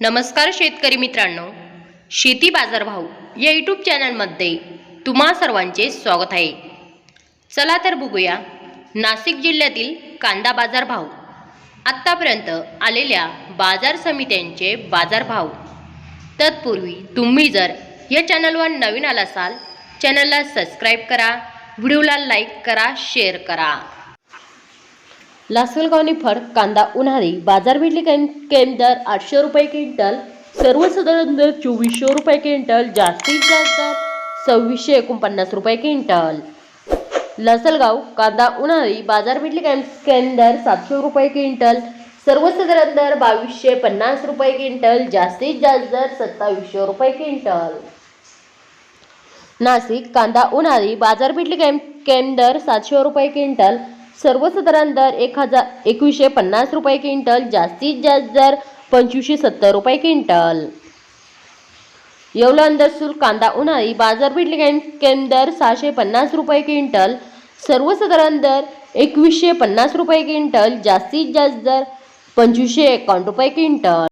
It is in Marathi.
नमस्कार शेतकरी मित्रांनो, शेती बाजारभाव या यूट्यूब चॅनलमध्ये तुम्हा सर्वांचे स्वागत आहे। चला तर बघूया नाशिक जिल्ह्यातील कांदा बाजारभाव, आत्तापर्यंत आलेल्या बाजार समित्यांचे बाजारभाव। तत्पूर्वी तुम्ही जर या चॅनलवर नवीन आला असाल, चॅनलला सबस्क्राईब करा, व्हिडिओला लाईक करा, शेअर करा। लासलगाव निफाड कांदा उन्हाळी बाजारपेठली कैम दर 800 रुपये क्विंटल, सर्वसाधारण दर 2400 रुपये क्विंटल, जास्तीत जास्त दर 2649 रुपये क्विंटल। लासलगाव कांदा उन्हाळी बाजारपेठली कैम दर 700 रुपये क्विंटल, सर्वसाधारण दर 2250 रुपये क्विंटल, जास्तीत जास्त दर 2700 रुपये क्विंटल। नाशिक कांदा उन्हाळी बाजारपेठली कैम दर 700 रुपये क्विंटल, सर्वसाधारण दर 2150 रुपये क्विंटल, जास्तीत जास्त दर 2570 रुपये क्विंटल। येवला शुल्क कांदा उन्हाळी बाजारपेठली कैम दर 650 रुपये क्विंटल, सर्वसाधारण दर 2150 रुपये क्विंटल, जास्तीत जास्त दर 2551 रुपये क्विंटल।